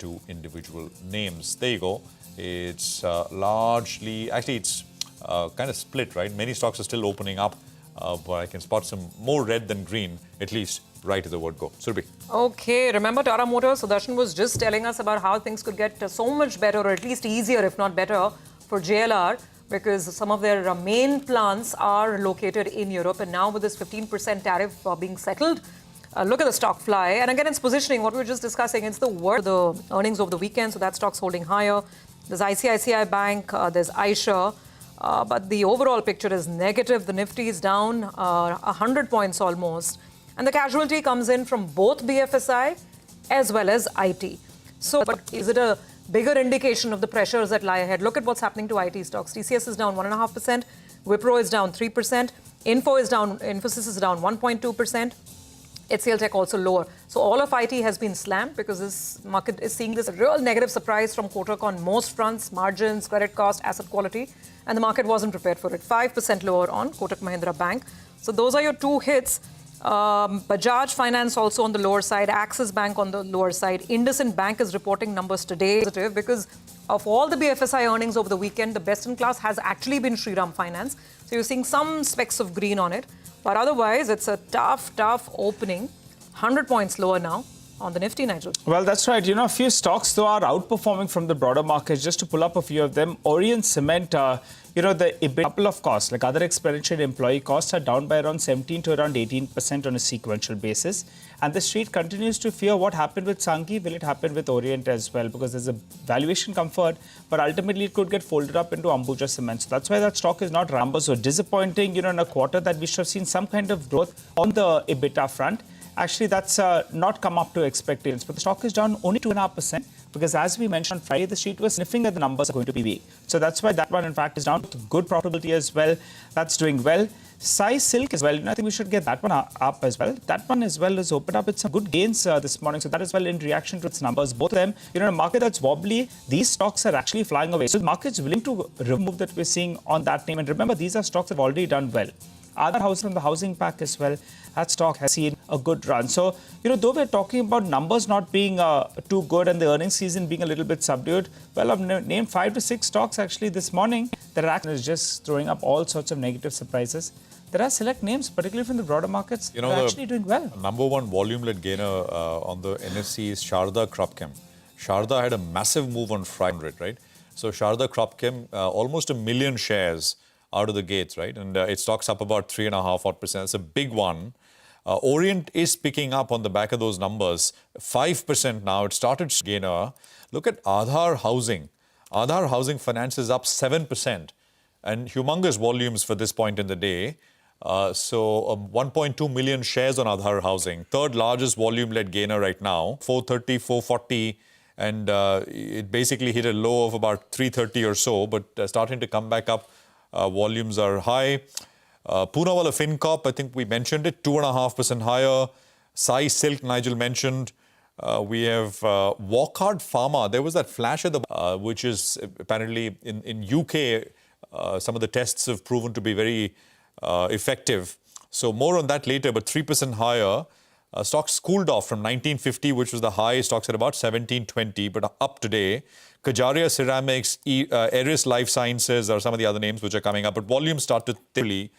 into individual names. There you go. It's largely, actually it's kind of split, right? Many stocks are still opening up, but I can spot some more red than green, at least right to the word go. Surabhi. Okay, remember Tata Motors? Sudarshan was just telling us about how things could get so much better, or at least easier, if not better, for JLR, because some of their main plants are located in Europe. And now with this 15% tariff being settled, look at the stock fly. And again, it's positioning, what we were just discussing, it's the earnings of the weekend, so that stock's holding higher. There's ICICI Bank, there's Aisha, but the overall picture is negative. The Nifty is down 100 points almost. And the casualty comes in from both BFSI as well as IT. So is it a bigger indication of the pressures that lie ahead? Look at what's happening to IT stocks. TCS is down 1.5%, Wipro is down 3%, Infosys is down 1.2%. HCL Tech also lower. So all of IT has been slammed because this market is seeing this real negative surprise from Kotak on most fronts, margins, credit cost, asset quality, and the market wasn't prepared for it. 5% lower on Kotak Mahindra Bank. So those are your two hits. Bajaj Finance also on the lower side, Axis Bank on the lower side. IndusInd Bank is reporting numbers today positive because of all the BFSI earnings over the weekend, the best in class has actually been Shriram Finance. So you're seeing some specks of green on it. But otherwise, it's a tough opening. 100 points lower now on the Nifty, Nigel. Well, that's right. A few stocks, though, are outperforming from the broader market. Just to pull up a few of them, Orient Cement, the EBIT, couple of costs, like other expenditure and employee costs, are down by around 17 to around 18% on a sequential basis. And the street continues to fear what happened with Sanghvi. Will it happen with Orient as well? Because there's a valuation comfort, but ultimately it could get folded up into Ambuja Cement. So that's why that stock is not rambo. So disappointing, in a quarter that we should have seen some kind of growth on the EBITDA front. Actually, that's not come up to expectations. But the stock is down only 2.5%. Because as we mentioned on Friday, the street was sniffing that the numbers are going to be weak. So that's why that one, in fact, is down. Good profitability as well. That's doing well. Sai Silk as well. I think we should get that one up as well. That one as well is opened up with some good gains this morning. So that as well in reaction to its numbers. Both of them, in a market that's wobbly, these stocks are actually flying away. So the market's willing to remove that we're seeing on that name. And remember, these are stocks that have already done well. Other house from the housing pack as well, that stock has seen a good run. So, though we're talking about numbers not being too good and the earnings season being a little bit subdued, well, I've named 5 to 6 stocks actually this morning that are actually just throwing up all sorts of negative surprises. There are select names, particularly from the broader markets, that are actually doing well. Number one volume-led gainer on the NSE is Sharda Cropchem. Sharda had a massive move on Friday, right? So Sharda Cropchem, almost 1 million shares out of the gates, right? And its stock's up about 3.5%. It's a big one. Orient is picking up on the back of those numbers. 5% now. It started gainer. Look at Aadhar Housing. Aadhar Housing Finance is up 7%. And humongous volumes for this point in the day. 1.2 million shares on Aadhar Housing. Third largest volume-led gainer right now. 430, 440. And it basically hit a low of about 330 or so, but starting to come back up. Volumes are high. Poonawalla FinCorp, I think we mentioned it, 2.5% higher. Sai Silk, Nigel mentioned. We have Wockhardt Pharma. There was that flash at the which is apparently in UK. Some of the tests have proven to be very effective. So more on that later, but 3% higher. Stocks cooled off from 1950, which was the high. Stocks at about 1720, but up today. Kajaria Ceramics, Eris Life Sciences are some of the other names which are coming up. But volumes started thickly.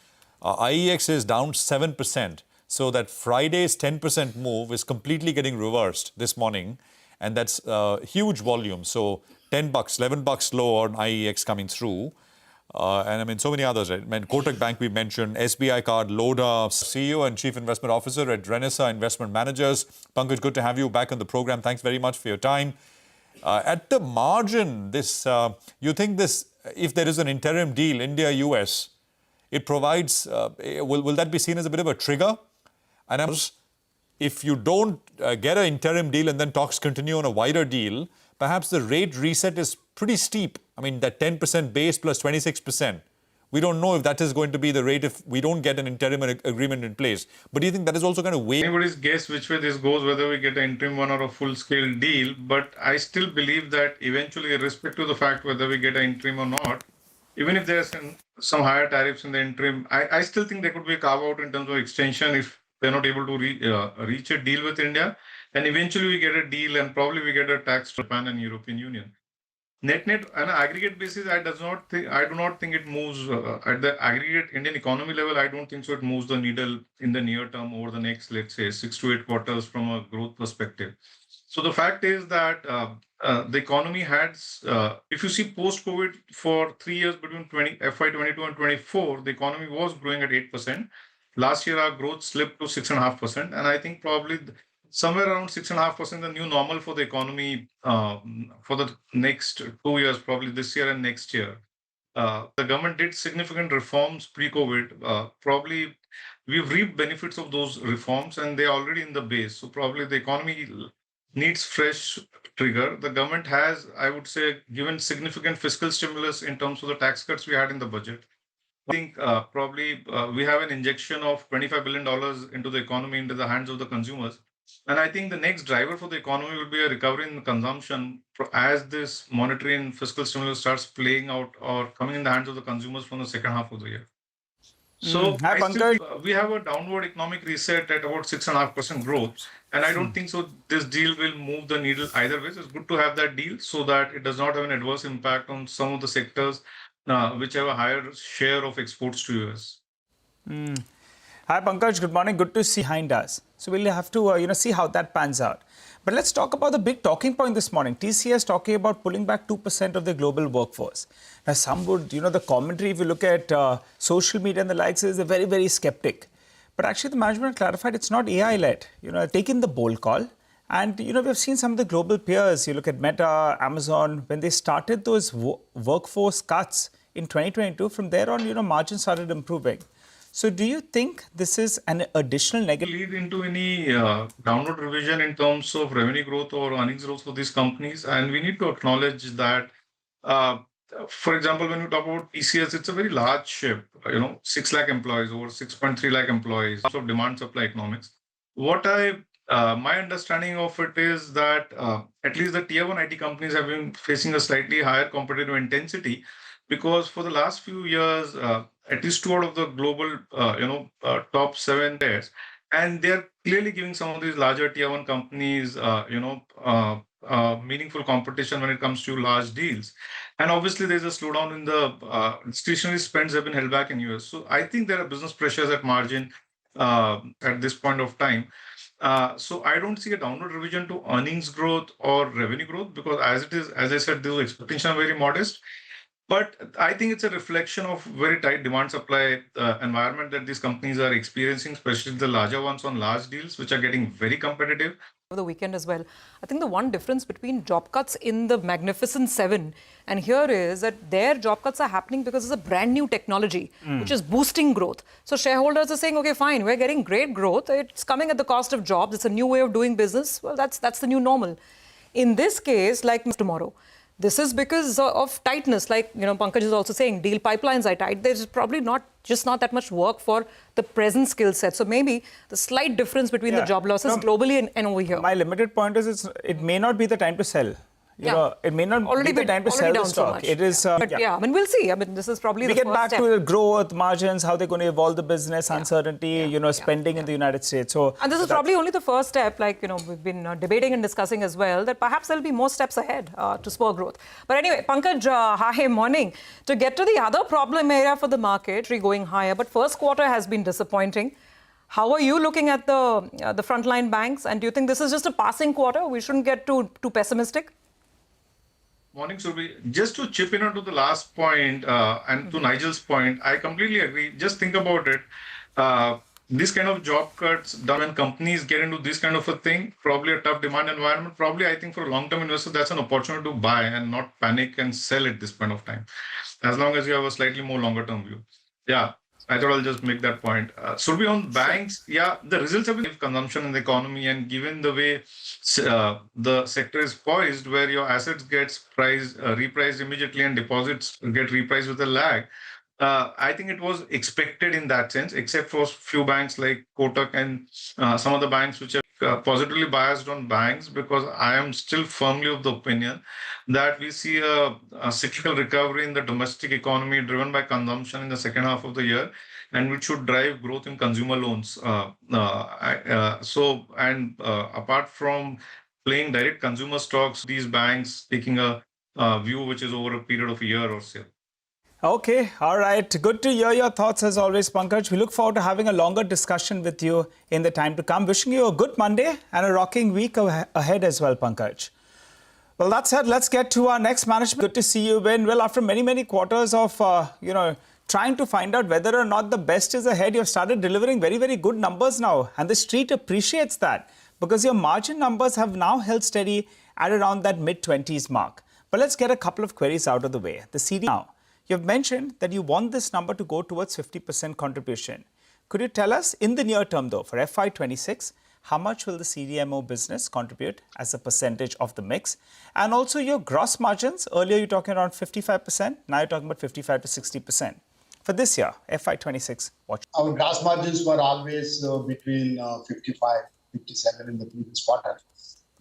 IEX is down 7%. So that Friday's 10% move is completely getting reversed this morning. And that's huge volume. So $10, $11 lower on IEX coming through. And I mean, so many others, right? I mean, Kotak Bank we mentioned, SBI Card, Loda, CEO and Chief Investment Officer at Renessa Investment Managers. Pankaj, good to have you back on the program. Thanks very much for your time. At the margin, you think this, if there is an interim deal, India-US, it provides, will that be seen as a bit of a trigger? And if you don't get an interim deal and then talks continue on a wider deal, perhaps the rate reset is pretty steep. I mean, that 10% base plus 26%. We don't know if that is going to be the rate if we don't get an interim agreement in place. But do you think that is also going to weigh? Anybody's guess which way this goes, whether we get an interim one or a full-scale deal. But I still believe that eventually, irrespective of the fact whether we get an interim or not, even if there's some higher tariffs in the interim, I still think there could be a carve-out in terms of extension if they're not able to reach a deal with India. and eventually we get a deal and probably we get a tax from Japan and European Union. Net on an aggregate basis, I do not think it moves at the aggregate Indian economy level. I don't think so. It moves the needle in the near term over the next, let's say, 6 to 8 quarters from a growth perspective. So the fact is that the economy has, if you see post-COVID for 3 years between FY22 and 24, the economy was growing at 8%. Last year, our growth slipped to 6.5%, and I think probably somewhere around 6.5% the new normal for the economy for the next 2 years, probably this year and next year. The government did significant reforms pre-COVID. Probably we've reaped benefits of those reforms and they're already in the base. So probably the economy needs fresh trigger. The government has, I would say, given significant fiscal stimulus in terms of the tax cuts we had in the budget. I think probably we have an injection of $25 billion into the economy, into the hands of the consumers. And I think the next driver for the economy will be a recovery in consumption as this monetary and fiscal stimulus starts playing out or coming in the hands of the consumers from the second half of the year. So Hi, Pankaj. we have a downward economic reset at about 6.5% growth. And I don't think so this deal will move the needle either way. It's good to have that deal so that it does not have an adverse impact on some of the sectors which have a higher share of exports to US. Hi, Pankaj. Good morning. Good to see you behind us. So we'll have to, see how that pans out. But let's talk about the big talking point this morning. TCS talking about pulling back 2% of the global workforce. Now, some would, the commentary, if you look at social media and the likes, is very, very skeptic. But actually, the management clarified it's not AI-led. Taking the bold call. And, we've seen some of the global peers. You look at Meta, Amazon, when they started those workforce cuts in 2022, from there on, margins started improving. So do you think this is an additional negative? Lead into any downward revision in terms of revenue growth or earnings growth for these companies? And we need to acknowledge that, for example, when you talk about TCS, it's a very large ship, 6 lakh employees, over 6.3 lakh employees, of demand supply economics. My understanding of it is that at least the tier 1 IT companies have been facing a slightly higher competitive intensity because for the last few years, at least 2 out of the global, top 7 players, and they're clearly giving some of these larger tier 1 companies, meaningful competition when it comes to large deals. And obviously, there's a slowdown in the discretionary spends have been held back in US. So I think there are business pressures at margin at this point of time. So I don't see a downward revision to earnings growth or revenue growth because as it is, as I said, those expectations are very modest. But I think it's a reflection of very tight demand supply environment that these companies are experiencing, especially the larger ones on large deals, which are getting very competitive. The weekend as well. I think the one difference between job cuts in the Magnificent Seven and here is that their job cuts are happening because it's a brand new technology, which is boosting growth. So shareholders are saying, okay, fine, we're getting great growth. It's coming at the cost of jobs. It's a new way of doing business. Well, that's the new normal. In this case, like tomorrow, this is because of tightness. Like, Pankaj is also saying, deal pipelines are tight. There's probably not that much work for the present skill set. So maybe the slight difference between the job losses globally and over here. My limited point is it may not be the time to sell. It may not be the time to sell the stock. So it is. We'll see. This is probably the first step. We get back to the growth, margins, how they're going to evolve the business, uncertainty, spending in the United States. So, and this is probably only the first step. Like, we've been debating and discussing as well that perhaps there'll be more steps ahead to spur growth. But anyway, Pankaj, hi, morning. To get to the other problem area for the market, going higher, but first quarter has been disappointing. How are you looking at the frontline banks? And do you think this is just a passing quarter? We shouldn't get too pessimistic? Morning, Surbi. Just to chip in onto the last point and to Nigel's point, I completely agree. Just think about it. This kind of job cuts done when companies get into this kind of a thing, probably a tough demand environment, probably I think for a long-term investor, that's an opportunity to buy and not panic and sell at this point of time, as long as you have a slightly more longer-term view. Yeah, I thought I'll just make that point. Surbi, on banks, the results have been consumption in the economy, and given the way the sector is poised, where your assets gets repriced immediately and deposits get repriced with a lag, I think it was expected in that sense, except for few banks like Kotak and some of the banks which have positively biased on banks because I am still firmly of the opinion that we see a cyclical recovery in the domestic economy driven by consumption in the second half of the year, and which should drive growth in consumer loans. Apart from playing direct consumer stocks, these banks taking a view which is over a period of a year or so. Okay, all right. Good to hear your thoughts as always, Pankaj. We look forward to having a longer discussion with you in the time to come. Wishing you a good Monday and a rocking week ahead as well, Pankaj. Well, that said, let's get to our next management. Good to see you, Ben. Well, after many quarters of, trying to find out whether or not the best is ahead, you've started delivering very good numbers now. And the street appreciates that because your margin numbers have now held steady at around that mid-20s mark. But let's get a couple of queries out of the way. The CD now. You've mentioned that you want this number to go towards 50% contribution. Could you tell us in the near term though, for FY26, how much will the CDMO business contribute as a percentage of the mix? And also your gross margins, earlier you're talking around 55%, now you're talking about 55 to 60%. For this year, FY26, what? Our gross margins were always between 55, 57 in the previous quarter.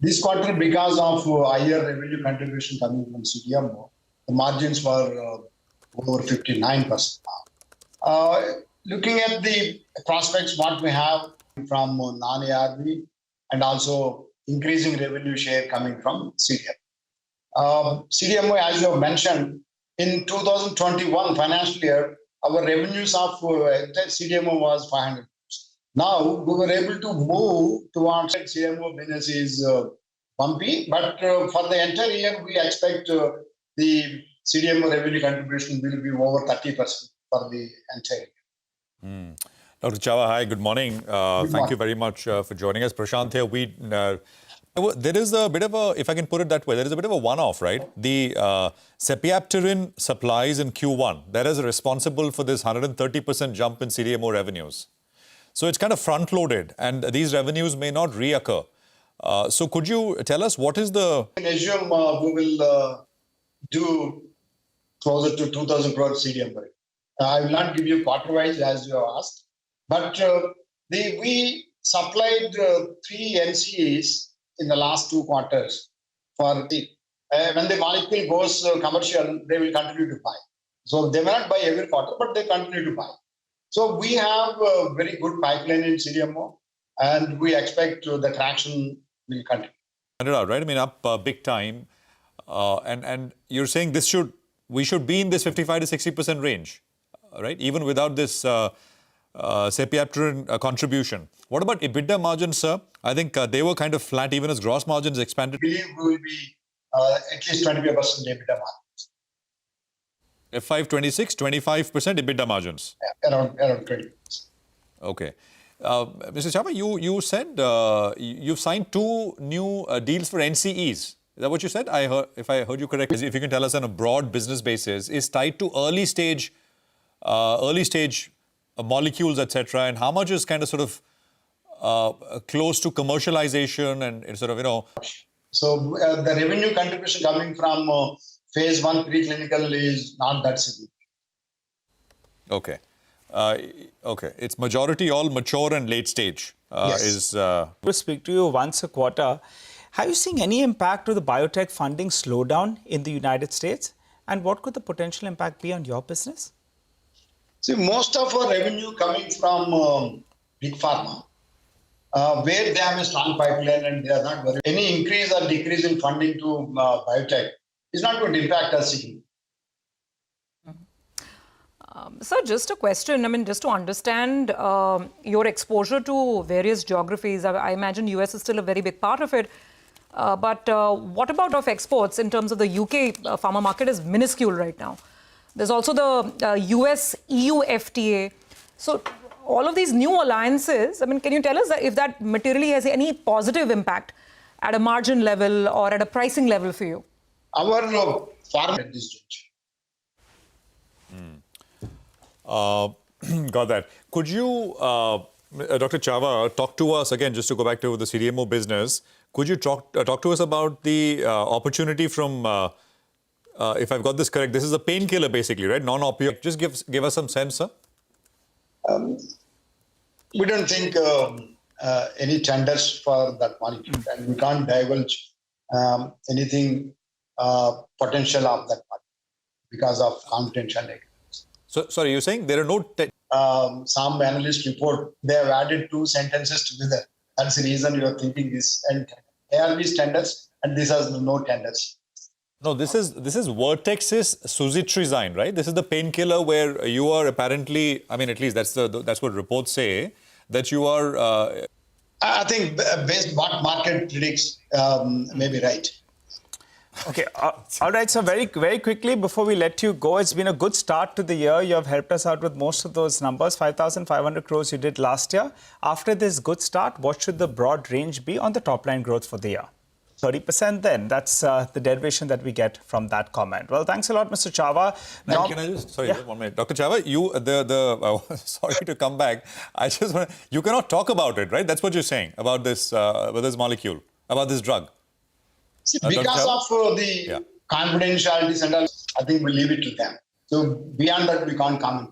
This quarter, because of higher revenue contribution coming from CDMO, the margins were over 59% now. Looking at the prospects, what we have from non-ARV and also increasing revenue share coming from CDMO. CDMO, as you have mentioned, in 2021 financial year, our revenues of CDMO was 500 crores. Now, we were able to move towards CDMO business is bumpy, but for the entire year, we expect the CDMO revenue contribution will be over 30% for the entire year. Dr. Chava, hi, good morning. Thank you very much for joining us. Prashant here. There is a bit of a, if I can put it that way, there is a bit of a one-off, right? The cepiapterin supplies in Q1, that is responsible for this 130% jump in CDMO revenues. So it's kind of front-loaded, and these revenues may not reoccur. So could you tell us what is the... I assume we will do closer to 2,000 crores CDMO. I will not give you quarter-wise as you have asked, but we supplied 3 NCEs in the last 2 quarters. For the when the molecule goes commercial, they will continue to buy. So they may not buy every quarter, but they continue to buy. So we have a very good pipeline in CDMO, and we expect the traction will continue. Right? I mean, up big time. And you're saying we should be in this 55 to 60% range, right? Even without this cepiapterin contribution. What about EBITDA margins, sir? I think they were kind of flat even as gross margins expanded. I believe we will be at least 25% EBITDA margins. FY26, 25% EBITDA margins. Yeah, around 20%. Okay. Mr. Chava, you said you've signed 2 new deals for NCEs. Is that what you said? If I heard you correctly, if you can tell us on a broad business basis, is tied to early stage molecules, etc., and how much is kind of sort of close to commercialization and sort of, So the revenue contribution coming from phase 1 preclinical is not that significant. Okay. Okay. It's majority all mature and late stage. Yes. We'll speak to you once a quarter. Are you seeing any impact to the biotech funding slowdown in the United States? And what could the potential impact be on your business? See, most of our revenue coming from big pharma, where they have a strong pipeline and they are not worried. Any increase or decrease in funding to biotech is not going to impact us significantly. Sir, just a question. I mean, just to understand your exposure to various geographies, I imagine US is still a very big part of it. But what about of exports in terms of the UK pharma market is minuscule right now. There's also the US-EU FTA. So all of these new alliances, I mean, can you tell us if that materially has any positive impact at a margin level or at a pricing level for you? Our pharma at this juncture. Got that. Could you, Dr. Chava, talk to us again, just to go back to the CDMO business, could you talk to us about the opportunity from, if I've got this correct, this is a painkiller basically, right? Non-opioid. Just give us some sense, sir. We don't think any tenders for that molecule, and we can't divulge anything potential of that molecule because of confidentiality. So, sorry, you're saying there are no... Some analyst report, they have added two sentences together. That's the reason you are thinking this. And ARV's tenders, and this has no tenders. No, this is Vertex's Suzitrizine, right? This is the painkiller where you are apparently, I mean, at least that's what reports say, that you are... I think based what market predicts may be right. Okay, all right. So very quickly, before we let you go, it's been a good start to the year. You have helped us out with most of those numbers. 5,500 crores you did last year. After this good start, what should the broad range be on the top line growth for the year? 30% then. That's the derivation that we get from that comment. Well, thanks a lot, Mr. Chava. Now, can I just, sorry, 1 minute. Dr. Chava, you, sorry to come back. I just want to, you cannot talk about it, right? That's what you're saying about this molecule, about this drug. See, because of the confidentialities and all, I think we'll leave it to them. So beyond that, we can't comment.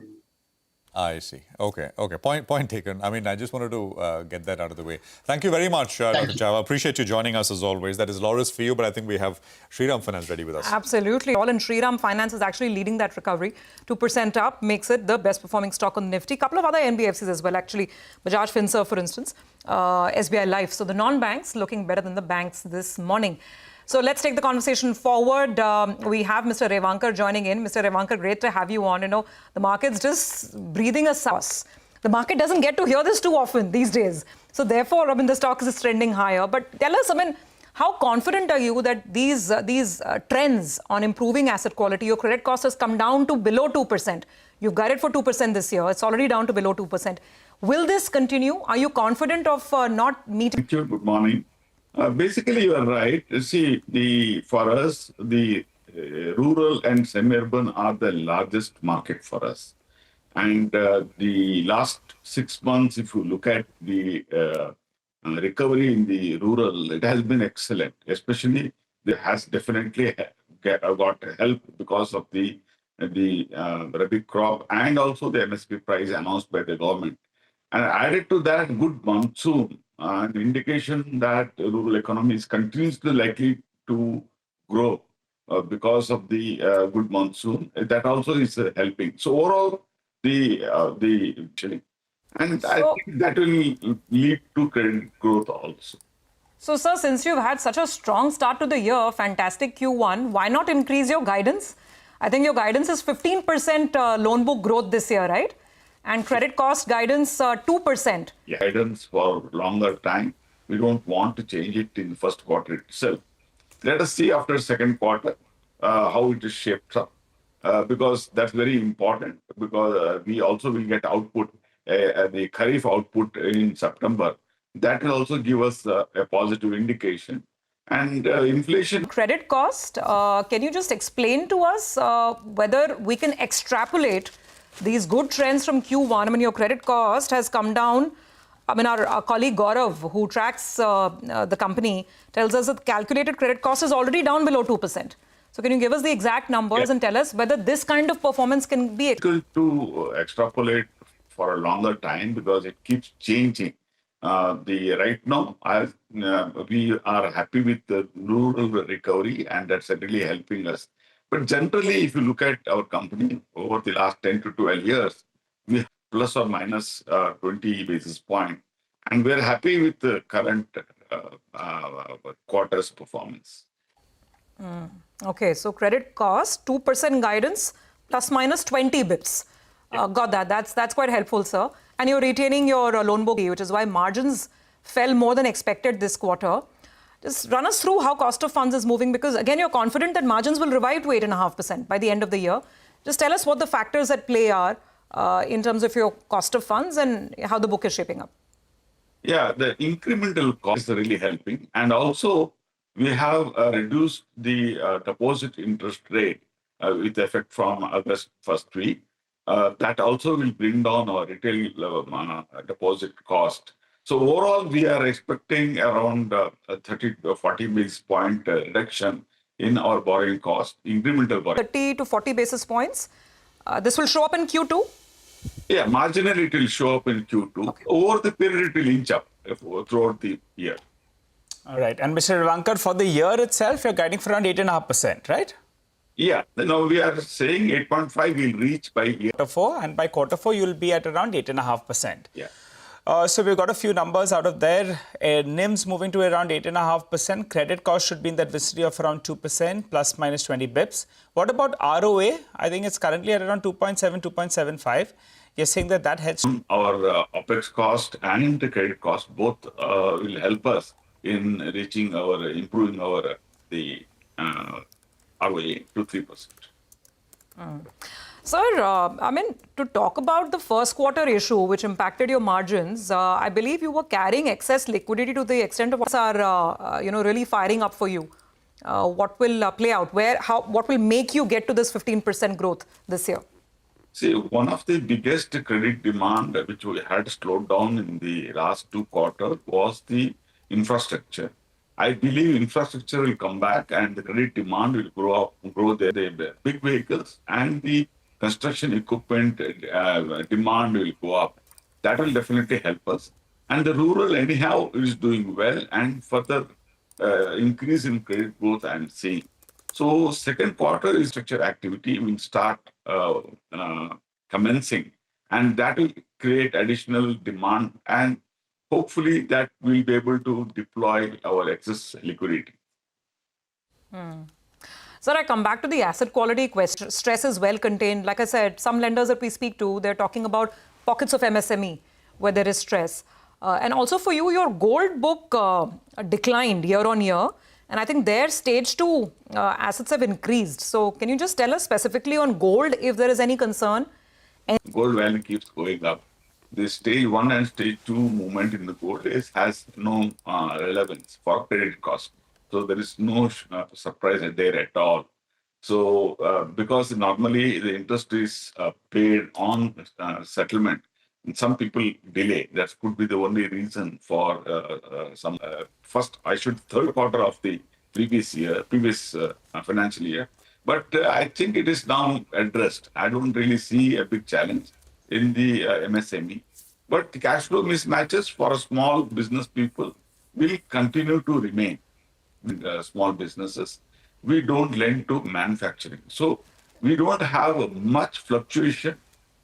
I see. Okay. Point taken. I mean, I just wanted to get that out of the way. Thank you very much, Dr. Chava. Appreciate you joining us as always. That is Laurus for you, but I think we have Shriram Finance ready with us. Absolutely. All in Shriram Finance is actually leading that recovery. 2% up makes it the best performing stock on the Nifty. Couple of other NBFCs as well, actually. Bajaj Finserv, for instance. SBI Life. So the non-banks looking better than the banks this morning. So let's take the conversation forward. We have Mr. Revankar joining in. Mr. Revankar, great to have you on. You know, the market's just breathing a sauce. The market doesn't get to hear this too often these days. So therefore, I mean, the stock is trending higher. But tell us, I mean, how confident are you that these trends on improving asset quality, your credit cost has come down to below 2%. You've guided for 2% this year. It's already down to below 2%. Will this continue? Are you confident of not meeting? Thank you. Good morning. Basically, you are right. See, for us, the rural and semi-urban are the largest market for us. And the last 6 months, if you look at the recovery in the rural, it has been excellent. Especially, it has definitely got help because of the rabi crop and also the MSP price announced by the government. And added to that, good monsoon. An indication that the rural economy is continuously likely to grow because of the good monsoon. That also is helping. So overall, and I think that will lead to credit growth also. So, sir, since you've had such a strong start to the year, fantastic Q1, why not increase your guidance? I think your guidance is 15% loan book growth this year, right? And credit cost guidance 2%. Yeah, guidance for longer time. We don't want to change it in the first quarter itself. Let us see after second quarter how it is shaped up. Because that's very important because we also will get output, the Kharif output in September. That will also give us a positive indication. And inflation. Credit cost, can you just explain to us whether we can extrapolate these good trends from Q1? I mean, your credit cost has come down. I mean, our colleague Gaurav, who tracks the company, tells us that calculated credit cost is already down below 2%. So can you give us the exact numbers and tell us whether this kind of performance can be... Difficult to extrapolate for a longer time because it keeps changing. Right now, we are happy with the rural recovery and that's really helping us. But generally, if you look at our company over the last 10 to 12 years, we have plus or minus 20 basis points. And we're happy with the current quarter's performance. Okay, so credit cost, 2% guidance, plus minus 20 bips. Got that. That's quite helpful, sir. And you're retaining your loan book, which is why margins fell more than expected this quarter. Just run us through how cost of funds is moving because, again, you're confident that margins will revive to 8.5% by the end of the year. Just tell us what the factors at play are in terms of your cost of funds and how the book is shaping up. Yeah, the incremental cost is really helping. And also, we have reduced the deposit interest rate with effect from August 1st week. That also will bring down our retail deposit cost. So overall, we are expecting around 30 to 40 basis point reduction in our borrowing cost, incremental borrowing. 30 to 40 basis points. This will show up in Q2? Yeah, marginally it will show up in Q2. Okay. Over the period, it will inch up. throughout the year. All right. And Mr. Revankar, for the year itself, you're guiding for around 8.5%, right? Yeah, now we are saying 8.5 will reach by year. Quarter 4, and by Quarter 4, you'll be at around 8.5%. Yeah. So we've got a few numbers out of there. NIMS moving to around 8.5%. Credit cost should be in that vicinity of around 2%, plus minus 20 bips. What about ROA? I think it's currently at around 2.7, 2.75. You're saying that heads... Our OPEX cost and the credit cost both will help us in improving our ROA to 3%. Sir, I mean, to talk about the first quarter issue, which impacted your margins, I believe you were carrying excess liquidity to the extent of what's really firing up for you. What will play out? What will make you get to this 15% growth this year? See, one of the biggest credit demand which we had slowed down in the last 2 quarters was the infrastructure. I believe infrastructure will come back and the credit demand will grow there. The big vehicles and the construction equipment demand will go up. That will definitely help us. And the rural anyhow is doing well, and further increase in credit growth I'm seeing. So second quarter infrastructure activity will start commencing, and that will create additional demand, and hopefully that we'll be able to deploy our excess liquidity. Sir, I come back to the asset quality question. Stress is well contained. Like I said, some lenders that we speak to, they're talking about pockets of MSME where there is stress. And also for you, your gold book declined year on year. And I think their stage 2 assets have increased. So can you just tell us specifically on gold if there is any concern? Gold value keeps going up. The stage 1 and stage 2 movement in the gold has no relevance for credit cost. So there is no surprise there at all. So because normally the interest is paid on settlement, and some people delay. That could be the only reason for some third quarter of the previous financial year. But I think it is now addressed. I don't really see a big challenge in the MSME. But the cash flow mismatches for small business people will continue to remain. Small businesses, we don't lend to manufacturing. So we don't have much fluctuation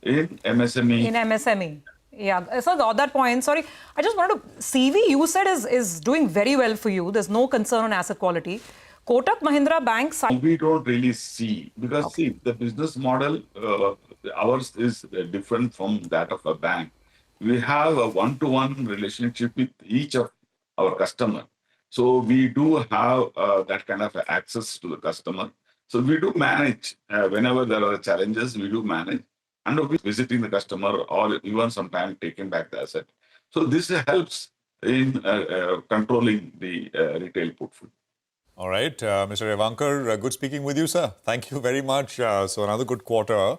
in MSME. In MSME. Yeah. So on that point, sorry, I just wanted to... CV, you said, is doing very well for you. There's no concern on asset quality. Kotak Mahindra Bank... We don't really see, because see, the business model, ours is different from that of a bank. We have a one-to-one relationship with each of our customer. So we do have that kind of access to the customer. So we do manage, whenever there are challenges, we do manage. And we visiting the customer or even sometimes taking back the asset. So this helps in controlling the retail portfolio. All right, Mr. Revankar, good speaking with you, sir. Thank you very much. So another good quarter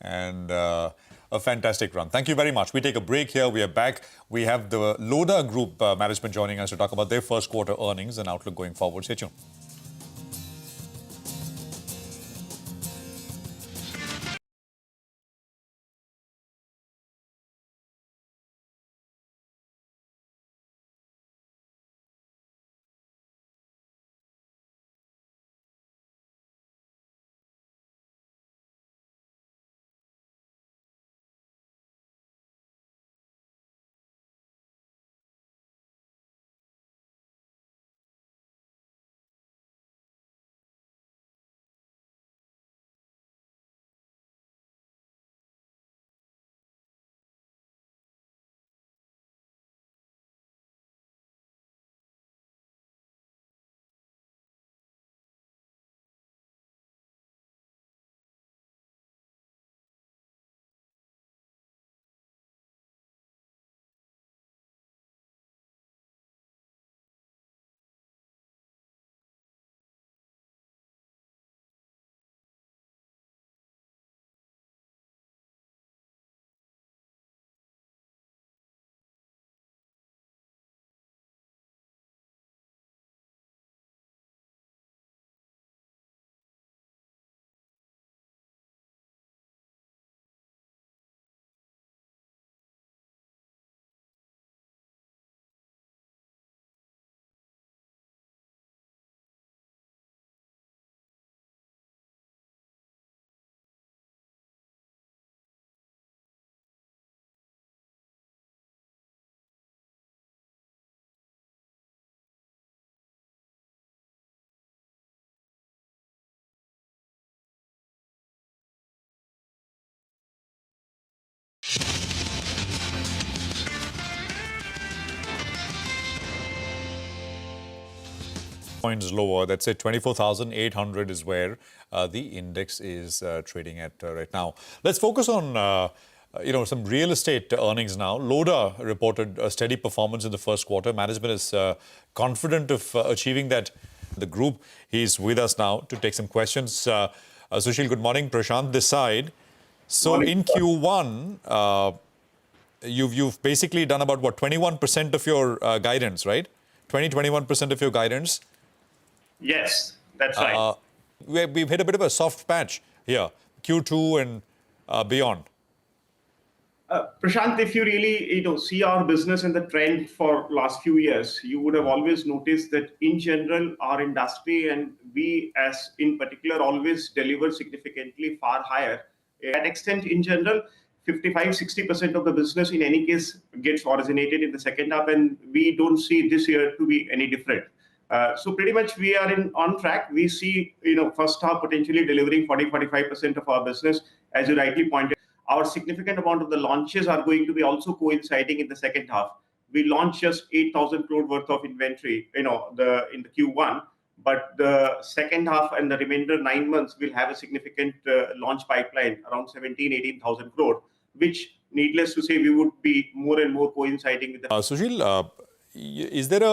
and a fantastic run. Thank you very much. We take a break here. We are back. We have the Lodha Group management joining us to talk about their first quarter earnings and outlook going forward. Stay tuned. points lower. That's it. 24,800 is where the index is trading at right now. Let's focus on some real estate earnings now. Loda reported a steady performance in the first quarter. Management is confident of achieving that. The group, he's with us now to take some questions. Sushil, good morning. Prashant this side. So morning. In Q1, you've basically done about, 21% of your guidance, right? 21% of your guidance. Yes, that's right. We've hit a bit of a soft patch here, Q2 and beyond. Prashant, if you really see our business and the trend for last few years, you would have always noticed that in general, our industry and we as in particular always deliver significantly far higher. To that extent, in general, 55-60% of the business in any case gets originated in the second half, and we don't see this year to be any different. So pretty much we are on track. We see first half potentially delivering 40-45% of our business, as you rightly pointed. Our significant amount of the launches are going to be also coinciding in the second half. We launched just 8,000 crore worth of inventory, in the Q1, but the second half and the remainder 9 months will have a significant launch pipeline around 17,000-18,000 crore, which, needless to say, we would be more and more coinciding with the. Sushil, is there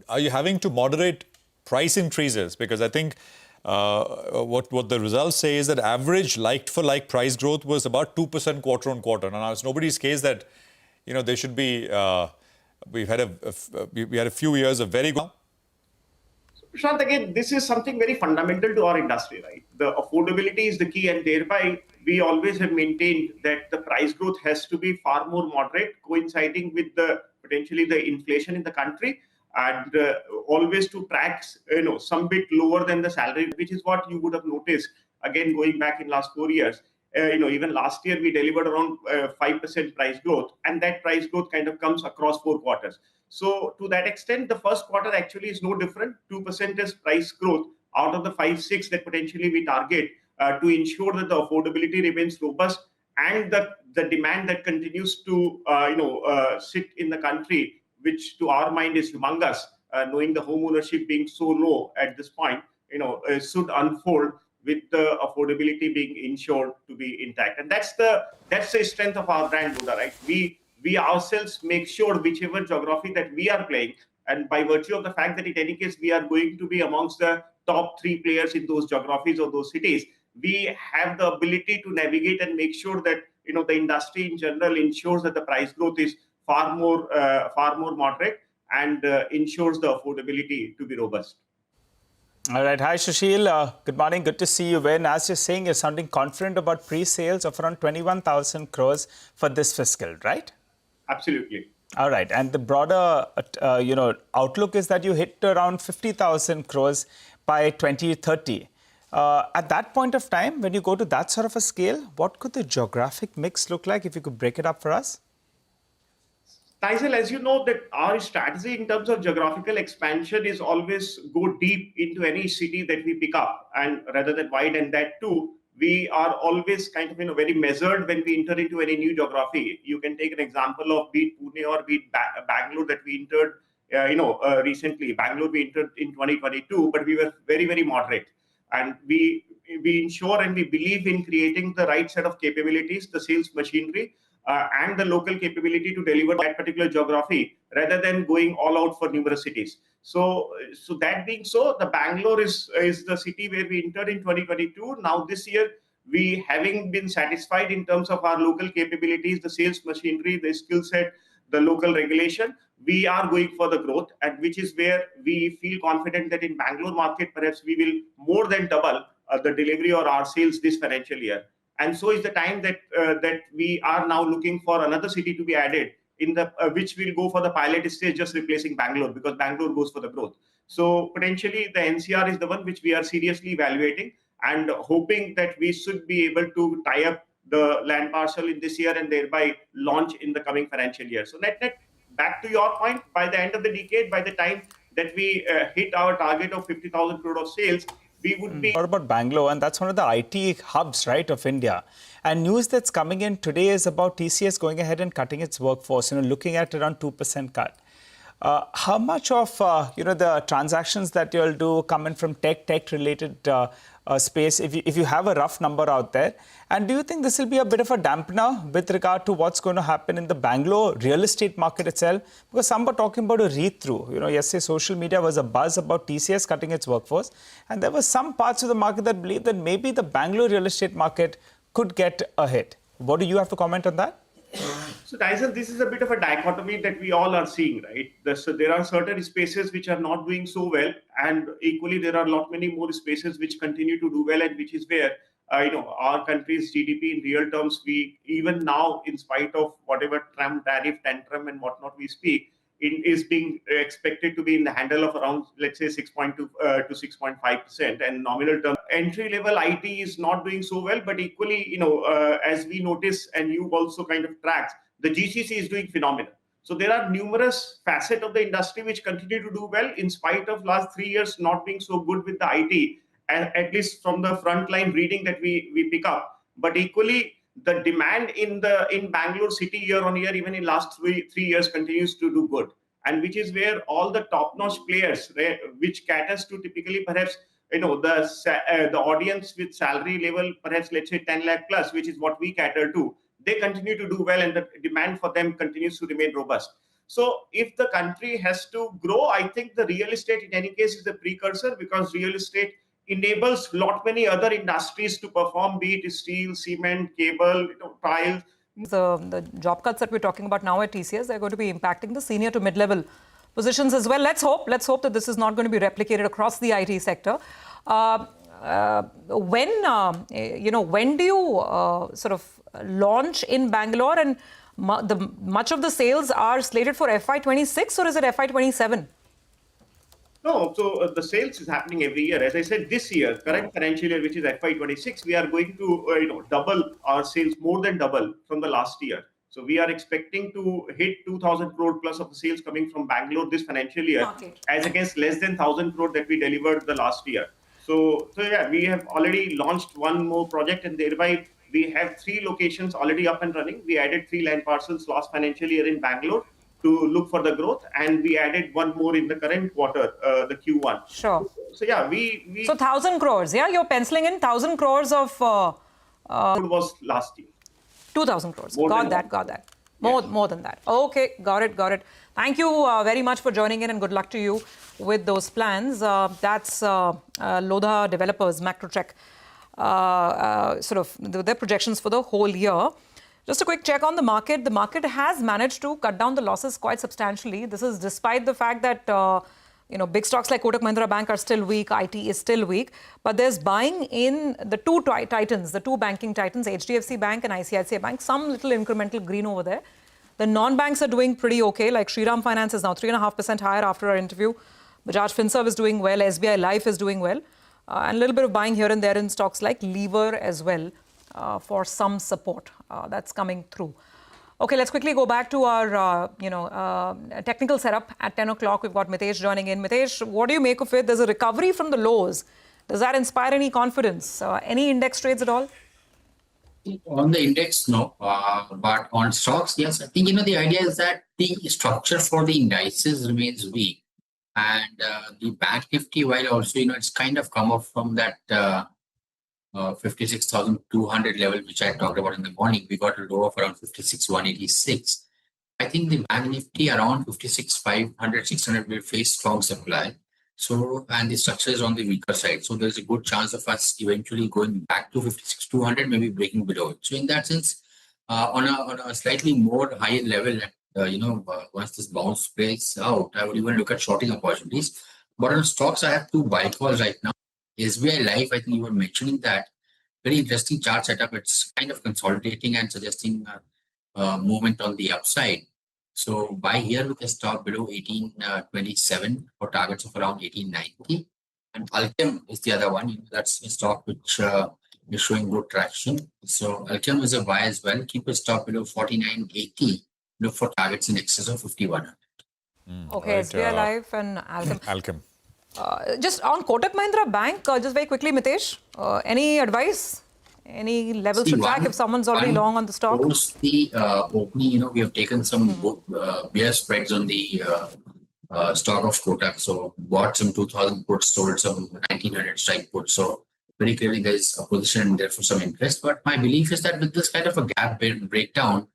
are you having to moderate price increases? Because I think what the results say is that average like-for-like price growth was about 2% quarter on quarter. Now it's nobody's case that there should be. We had a few years of very good. Prashant, again, this is something very fundamental to our industry, right? The affordability is the key, and thereby we always have maintained that the price growth has to be far more moderate, coinciding with potentially the inflation in the country, and always to track some bit lower than the salary, which is what you would have noticed again going back in last 4 years. Even last year we delivered around 5% price growth, and that price growth kind of comes across 4 quarters. So to that extent, the first quarter actually is no different. 2% is price growth out of the 5-6 that potentially we target to ensure that the affordability remains robust and the demand that continues to sit in the country, which to our mind is humongous, knowing the home ownership being so low at this point, should unfold with the affordability being ensured to be intact. And that's the strength of our brand, Loda, right? We ourselves make sure whichever geography that we are playing, and by virtue of the fact that in any case we are going to be amongst the top 3 players in those geographies or those cities, we have the ability to navigate and make sure that the industry in general ensures that the price growth is far more moderate and ensures the affordability to be robust. All right. Hi, Sushil. Good morning. Good to see you. When, as you're saying, you're sounding confident about pre-sales of around 21,000 crores for this fiscal, right? Absolutely. All right. And the broader, outlook is that you hit around 50,000 crores by 2030. At that point of time, when you go to that sort of a scale, what could the geographic mix look like if you could break it up for us? Taisel, as you know, that our strategy in terms of geographical expansion is always go deep into any city that we pick up, and rather than wide. And that too, we are always kind of very measured when we enter into any new geography. You can take an example of be it Pune or be it Bangalore that we entered, recently. Bangalore we entered in 2022, but we were very, very moderate. And we ensure and we believe in creating the right set of capabilities, the sales machinery, and the local capability to deliver that particular geography rather than going all out for numerous cities. So that being so, the Bangalore is the city where we entered in 2022. Now this year, we having been satisfied in terms of our local capabilities, the sales machinery, the skill set, the local regulation, we are going for the growth, and which is where we feel confident that in Bangalore market, perhaps we will more than double the delivery or our sales this financial year. And so is the time that we are now looking for another city to be added in the which will go for the pilot stage, just replacing Bangalore, because Bangalore goes for the growth. So potentially the NCR is the one which we are seriously evaluating and hoping that we should be able to tie up the land parcel in this year and thereby launch in the coming financial year. So net, back to your point, by the end of the decade, by the time that we hit our target of 50,000 crore of sales, we would be. What about Bangalore? And that's one of the IT hubs, right, of India. And news that's coming in today is about TCS going ahead and cutting its workforce, looking at around 2% cut. How much of the transactions that you'll do come in from tech-related space, if you have a rough number out there? And do you think this will be a bit of a dampener with regard to what's going to happen in the Bangalore real estate market itself? Because some were talking about a read-through. Yesterday social media was a buzz about TCS cutting its workforce. And there were some parts of the market that believed that maybe the Bangalore real estate market could get a hit. What do you have to comment on that? So Tyson, this is a bit of a dichotomy that we all are seeing, right? So there are certain spaces which are not doing so well, and equally there are a lot many more spaces which continue to do well, and which is where our country's GDP in real terms, we even now, in spite of whatever Trump tariff tantrum and whatnot we speak, it is being expected to be in the handle of around, let's say, 6.2 to 6.5%, and nominal term. Entry level IT is not doing so well, but equally, as we notice, and you also kind of tracks, the GCC is doing phenomenal. So there are numerous facets of the industry which continue to do well in spite of last 3 years not being so good with the IT, and at least from the frontline reading that we pick up. But equally, the demand in Bangalore city year on year, even in last three years, continues to do good, and which is where all the top-notch players, which caters to typically perhaps the audience with salary level, perhaps let's say 10 lakh plus, which is what we cater to, they continue to do well, and the demand for them continues to remain robust. So if the country has to grow, I think the real estate in any case is a precursor, because real estate enables lot many other industries to perform, be it steel, cement, cable, tiles. The job cuts that we're talking about now at TCS, they're going to be impacting the senior to mid-level positions as well. Let's hope that this is not going to be replicated across the IT sector. When do you sort of launch in Bangalore, and much of the sales are slated for FY26, or is it FY27? No, so the sales is happening every year. As I said, this year, current financial year, which is FY26, we are going to double our sales, more than double from the last year. So we are expecting to hit 2,000 crore plus of the sales coming from Bangalore this financial year, as against less than 1,000 crore that we delivered the last year. So yeah, we have already launched one more project, and thereby we have 3 locations already up and running. We added 3 land parcels last financial year in Bangalore to look for the growth, and we added one more in the current quarter, the Q1. Sure. So yeah, So 1,000 crores, yeah? You're penciling in 1,000 crores of... was last year. 2,000 crores. Got that. More than that. Okay, got it. Thank you very much for joining in, and good luck to you with those plans. That's Lodha Developers, Macrocheck, sort of their projections for the whole year. Just a quick check on the market. The market has managed to cut down the losses quite substantially. This is despite the fact that big stocks like Kotak Mahindra Bank are still weak, IT is still weak, but there's buying in the two titans, the two banking titans, HDFC Bank and ICICI Bank, some little incremental green over there. The non-banks are doing pretty okay, like Shriram Finance is now 3.5% higher after our interview. Bajaj Finserv is doing well, SBI Life is doing well, and a little bit of buying here and there in stocks like Lever as well for some support that's coming through. Okay, let's quickly go back to our, technical setup at 10 o'clock. We've got Mitesh joining in. Mitesh, what do you make of it? There's a recovery from the lows. Does that inspire any confidence? Any index trades at all? On the index, no. But on stocks, yes. I think, the idea is that the structure for the indices remains weak. And the Bank Nifty, while also, it's kind of come up from that 56,200 level, which I talked about in the morning. We got a low of around 56,186. I think the Bank Nifty around 56,500, 600 will face strong supply. So, and the structure is on the weaker side. So there's a good chance of us eventually going back to 56,200, maybe breaking below it. So in that sense, on a slightly more higher level, once this bounce plays out, I would even look at shorting opportunities. But on stocks, I have 2 buy calls right now. SBI Life, I think you were mentioning that. Very interesting chart setup. It's kind of consolidating and suggesting movement on the upside. So buy here with a stop below 1827 for targets of around 1890. And Alchem is the other one. That's a stock which is showing good traction. So Alchem is a buy as well. Keep a stop below 4980. Look for targets in excess of 5100. Okay, right, SBI Life and Alchem. Alchem. Just on Kotak Mahindra Bank, just very quickly, Mitesh, any advice? Any levels to track if someone's already long on the stock? Post the opening, we have taken some bear spreads on the stock of Kotak. So bought some 2,000 puts, sold some 1,900 strike puts. So very clearly there is a position there for some interest. But my belief is that with this kind of a gap breakdown,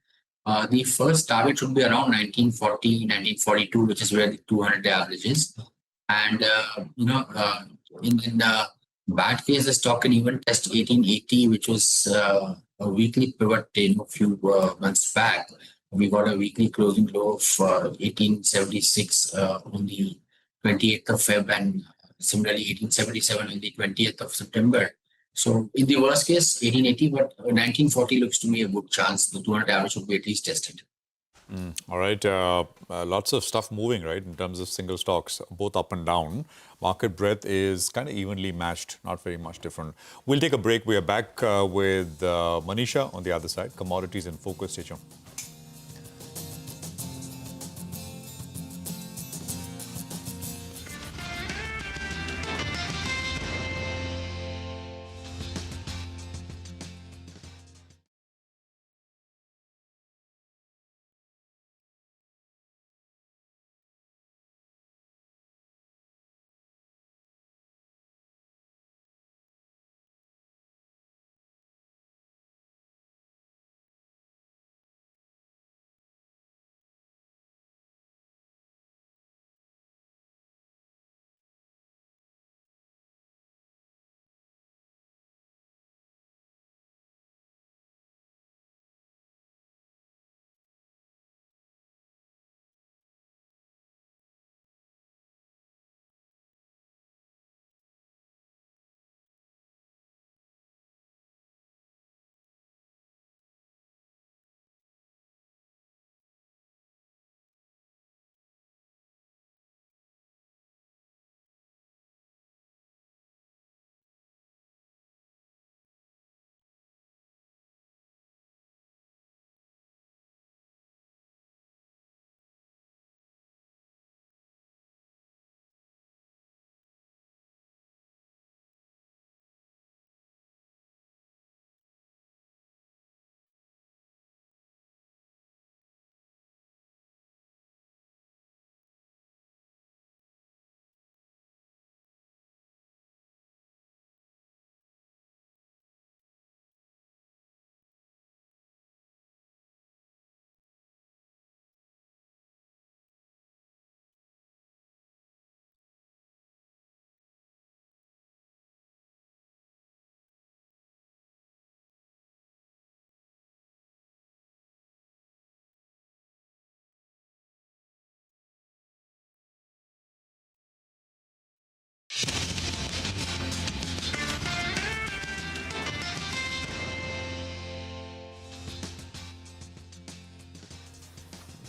the first target should be around 1940, 1942, which is where the 200-day average is. And, in the bad case, the stock can even test 1880, which was a weekly pivot a few months back. We got a weekly closing low of 1876 on the 28th of Feb and similarly 1877 on the 20th of September. So in the worst case, 1880, but 1940 looks to me a good chance. The 200 average should be at least tested. All right. Lots of stuff moving, right, in terms of single stocks, both up and down. Market breadth is kind of evenly matched, not very much different. We'll take a break. We are back with Manisha on the other side. Commodities in focus. Stay tuned.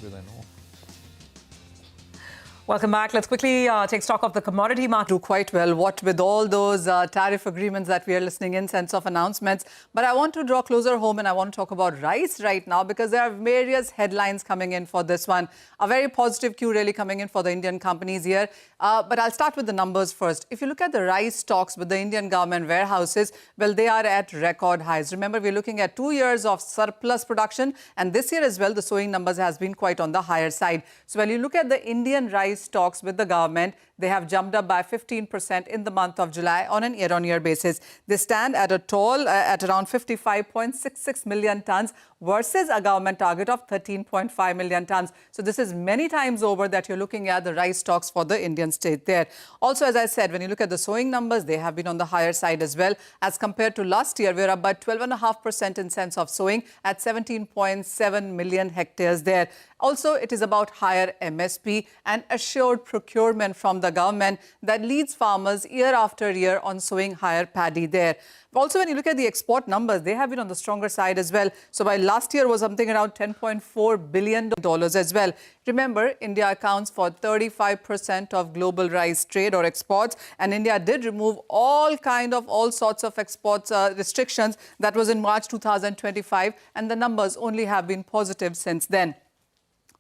Will I know? Welcome back. Let's quickly take stock of the commodity market. Do quite well, what with all those tariff agreements that we are listening in, sense of announcements. But I want to draw closer home and I want to talk about rice right now because there are various headlines coming in for this one. A very positive cue really coming in for the Indian companies here. But I'll start with the numbers first. If you look at the rice stocks with the Indian government warehouses, well, they are at record highs. Remember, we're looking at 2 years of surplus production. And this year as well, the sowing numbers has been quite on the higher side. So when you look at the Indian rice stocks with the government, they have jumped up by 15% in the month of July on an year-on-year basis. They stand at at around 55.66 million tons versus a government target of 13.5 million tons. So this is many times over that you're looking at the rice stocks for the Indian state there. Also, as I said, when you look at the sowing numbers, they have been on the higher side as well. As compared to last year, we're up by 12.5% in sense of sowing at 17.7 million hectares there. Also, it is about higher MSP and assured procurement from the government that leads farmers year after year on sowing higher paddy there. Also, when you look at the export numbers, they have been on the stronger side as well. So while last year was something around $10.4 billion as well. Remember, India accounts for 35% of global rice trade or exports. And India did remove all sorts of exports restrictions. That was in March 2025. And the numbers only have been positive since then.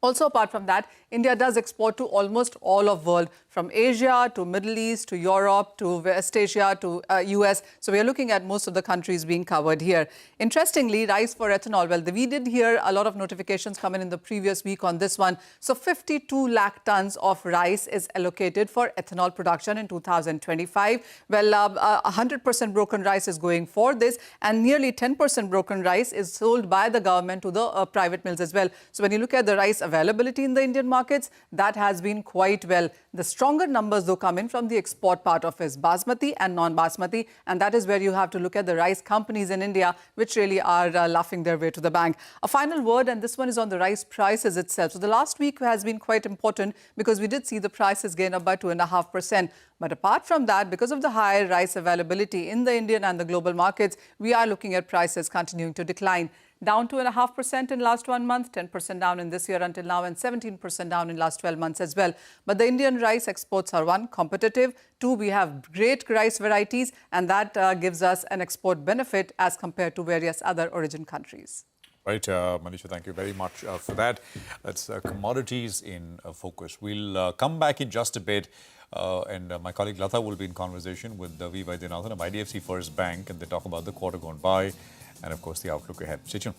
Also, apart from that, India does export to almost all of the world, from Asia to Middle East to Europe to West Asia to US. So we are looking at most of the countries being covered here. Interestingly, rice for ethanol. Well, we did hear a lot of notifications come in the previous week on this one. So 52 lakh tons of rice is allocated for ethanol production in 2025. Well, 100% broken rice is going for this, and nearly 10% broken rice is sold by the government to the private mills as well. So when you look at the rice availability in the Indian markets, that has been quite well. The stronger numbers, though, come in from the export part of it, basmati and non-basmati, and that is where you have to look at the rice companies in India, which really are laughing their way to the bank. A final word, and this one is on the rice prices itself. So the last week has been quite important because we did see the prices gain up by 2.5%. But apart from that, because of the higher rice availability in the Indian and the global markets, we are looking at prices continuing to decline. Down 2.5% in last 1 month, 10% down in this year until now, and 17% down in last 12 months as well. But the Indian rice exports are, one, competitive. Two, we have great rice varieties, and that gives us an export benefit as compared to various other origin countries. Right, Manisha, thank you very much for that. That's commodities in focus. We'll come back in just a bit. And my colleague Lata will be in conversation with V. Vaidyanathan of IDFC First Bank, and they talk about the quarter gone by and, of course, the outlook ahead. Stay tuned.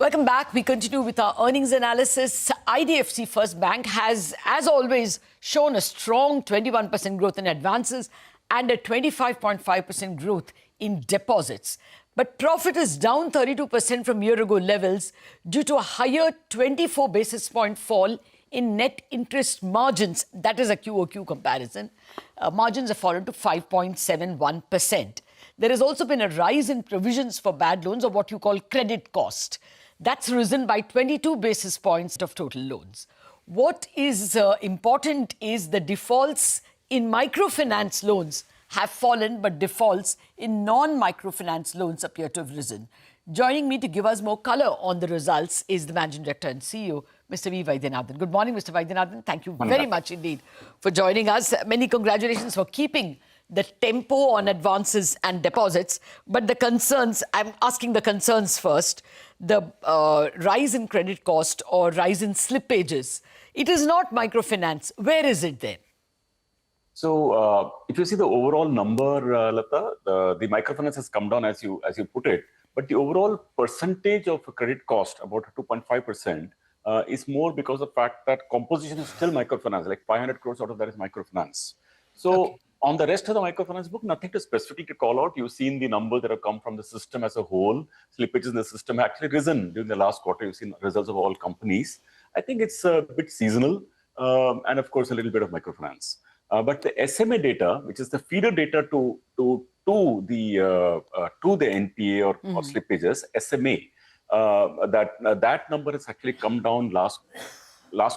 Welcome back. We continue with our earnings analysis. IDFC First Bank has, as always, shown a strong 21% growth in advances and a 25.5% growth in deposits. But profit is down 32% from year-ago levels due to a higher 24 basis point fall in net interest margins. That is a QOQ comparison. Margins have fallen to 5.71%. There has also been a rise in provisions for bad loans, or what you call credit cost. That's risen by 22 basis points of total loans. What is important is the defaults in microfinance loans have fallen, but defaults in non-microfinance loans appear to have risen. Joining me to give us more colour on the results is the Managing Director and CEO, Mr. V. Vaidyanathan. Good morning, Mr. Vaidyanathan. Thank you very much indeed for joining us. Many congratulations for keeping the tempo on advances and deposits. But the concerns, I'm asking the concerns first. The rise in credit cost or rise in slippages. It is not microfinance. Where is it then? So if you see the overall number, Lata, the microfinance has come down as you put it, but the overall percentage of credit cost, about 2.5%, is more because of the fact that composition is still microfinance, like 500 crores out of that is microfinance. So on the rest of the microfinance book, nothing to specifically to call out. You've seen the numbers that have come from the system as a whole. Slippages in the system actually risen during the last quarter. You've seen results of all companies. I think it's a bit seasonal and of course a little bit of microfinance. But the SMA data, which is the feeder data to the NPA or slippages, SMA, that number has actually come down. Last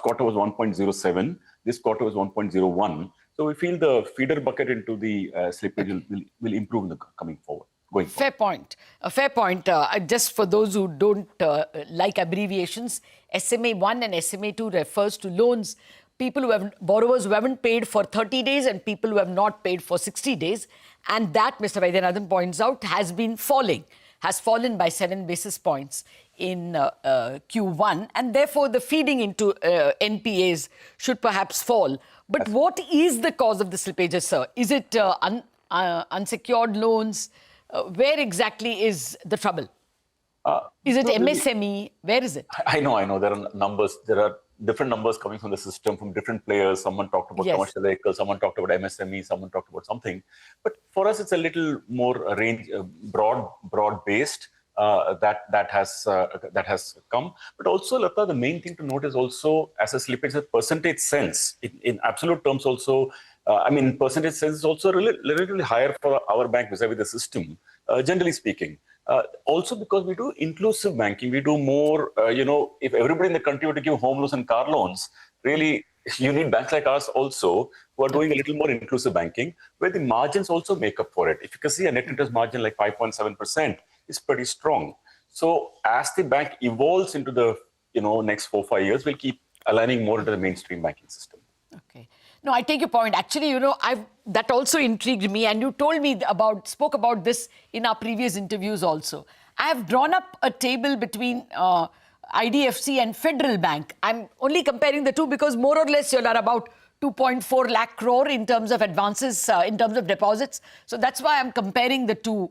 quarter was 1.07. This quarter was 1.01. So we feel the feeder bucket into the slippage will improve in the coming forward. Going forward. Fair point. A fair point. Just for those who don't like abbreviations, SMA1 and SMA2 refers to loans. Borrowers who haven't paid for 30 days and people who have not paid for 60 days. And that, Mr. Vaidyanathan points out, has been falling, has fallen by 7 basis points in Q1. And therefore, the feeding into NPAs should perhaps fall. But what is the cause of the slippages, sir? Is it unsecured loans? Where exactly is the trouble? Is it MSME? Where is it? I know. There are numbers. There are different numbers coming from the system from different players. Someone talked about commercial vehicles, someone talked about MSME, someone talked about something. But for us, it's a little more broad-based that has come. But also, Lata, the main thing to note is also as a slippage, a percentage sense. In absolute terms, also, percentage sense is also relatively higher for our bank vis-a-vis the system, generally speaking. Also because we do inclusive banking, we do more, if everybody in the country were to give home loans and car loans, really, you need banks like us also who are doing a little more inclusive banking, where the margins also make up for it. If you can see a net interest margin like 5.7%, it's pretty strong. So as the bank evolves into the next 4-5 years, we'll keep aligning more into the mainstream banking system. Okay. No, I take your point. Actually, that also intrigued me. And you spoke about this in our previous interviews also. I have drawn up a table between IDFC and Federal Bank. I'm only comparing the two because more or less you're at about 2.4 lakh crore in terms of advances, in terms of deposits. So that's why I'm comparing the two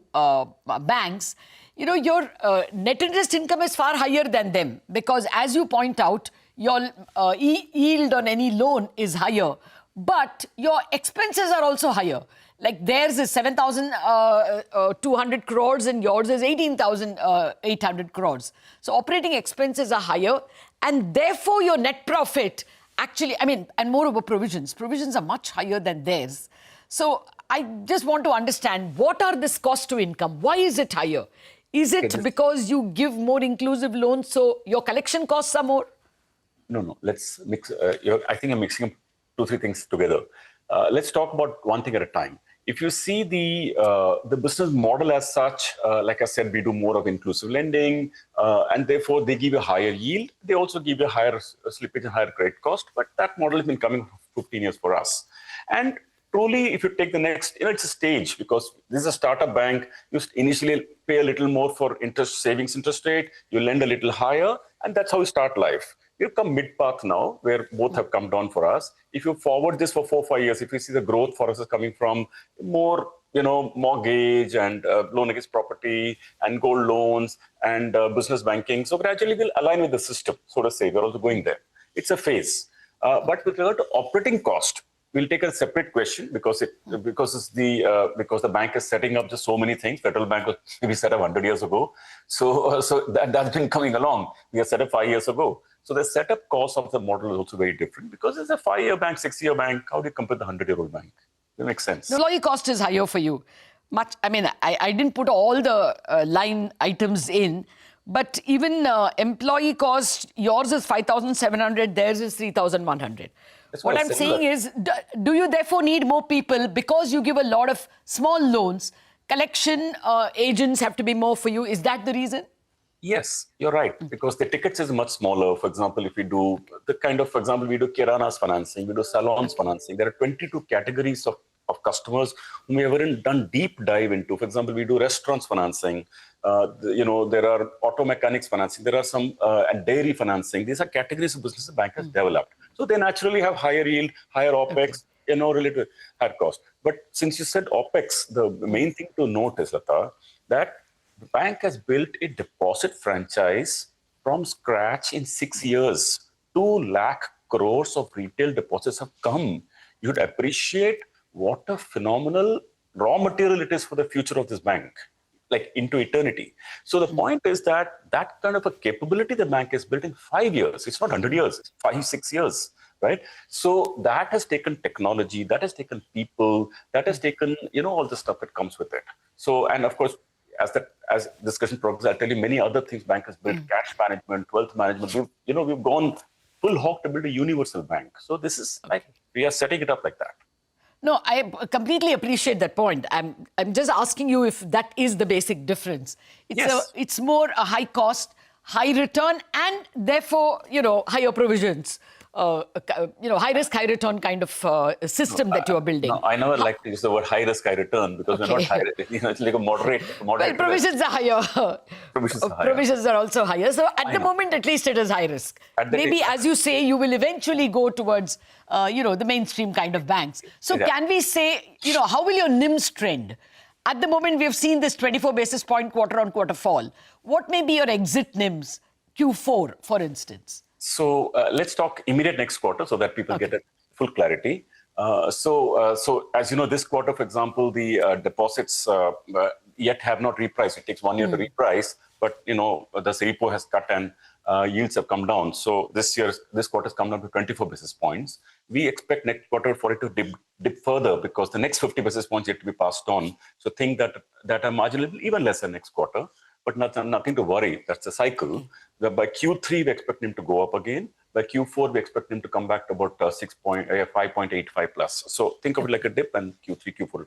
banks. Your net interest income is far higher than them because, as you point out, your yield on any loan is higher. But your expenses are also higher. Like theirs is 7,200 crores and yours is 18,800 crores. So operating expenses are higher and therefore your net profit actually, and moreover provisions. Provisions are much higher than theirs. So I just want to understand, what are this cost to income? Why is it higher? Is it because you give more inclusive loans so your collection costs are more? No. Let's mix. I think I'm mixing up 2-3 things together. Let's talk about one thing at a time. If you see the business model as such, like I said, we do more of inclusive lending, and therefore they give a higher yield. They also give a higher slippage and higher credit cost. But that model has been coming for 15 years for us. And truly, if you take the next, it's a stage because this is a startup bank. You initially pay a little more for savings interest rate. You lend a little higher, and that's how you start life. We've come mid-path now, where both have come down for us. If you forward this for 4-5 years, if you see the growth for us is coming from more, mortgage and loan against property and gold loans and business banking. So gradually we'll align with the system, so to say. We're also going there. It's a phase. But with regard to operating cost, we'll take a separate question because the bank is setting up just so many things. Federal Bank was maybe set up 100 years ago. So that's been coming along. We are set up 5 years ago. So the setup cost of the model is also very different because it's a 5-year bank, 6-year bank. How do you compare the 100-year-old bank? It makes sense. The employee cost is higher for you. I didn't put all the line items in, but even employee cost, yours is 5,700, theirs is 3,100. What I'm saying is, do you therefore need more people because you give a lot of small loans? collection agents have to be more for you. Is that the reason? Yes, you're right, because the tickets is much smaller. For example, if we do the kind of, for example, we do Kiranas financing, we do salons financing. There are 22 categories of customers whom we haven't done deep dive into. For example, we do restaurants financing. There are auto mechanics financing. There are some and dairy financing. These are categories of business the bank has developed. So they naturally have higher yield, higher OPEX, related higher cost. But since you said OPEX, the main thing to note is, Lata, that the bank has built a deposit franchise from scratch in 6 years. 2 lakh crores of retail deposits have come. You'd appreciate what a phenomenal raw material it is for the future of this bank, like into eternity. So the point is that kind of a capability the bank has built in 5 years. It's not 100 years, it's 5-6 years, right? So that has taken technology, that has taken people, that has taken, all the stuff that comes with it. So, and of course, as discussion progresses, I'll tell you many other things bank has built, cash management, wealth management. We've gone full hog to build a universal bank. So this is like, we are setting it up like that. No, I completely appreciate that point. I'm just asking you if that is the basic difference. It's more a high cost, high return, and therefore, higher provisions. High risk, high return kind of system that you are building. No, I never like to use the word high risk, high return because we're not high risk. It's like a moderate. Well, provisions are higher. Provisions are also higher. So at the moment, at least it is high risk. Maybe, as you say, you will eventually go towards, the mainstream kind of banks. So can we say, how will your NIMs trend? At the moment, we have seen this 24 basis point quarter-on-quarter fall. What may be your exit NIMs, Q4, for instance? So let's talk immediate next quarter so that people get a full clarity. So as you know, this quarter, for example, the deposits yet have not repriced. It takes 1 year to reprice, but the repo has cut and yields have come down. So this quarter has come down to 24 basis points. We expect next quarter for it to dip further because the next 50 basis points yet to be passed on. So think that are marginally even lesser next quarter. But nothing to worry. That's a cycle. By Q3, we expect him to go up again. By Q4, we expect him to come back to about 5.85 plus. So think of it like a dip, and Q3, Q4 will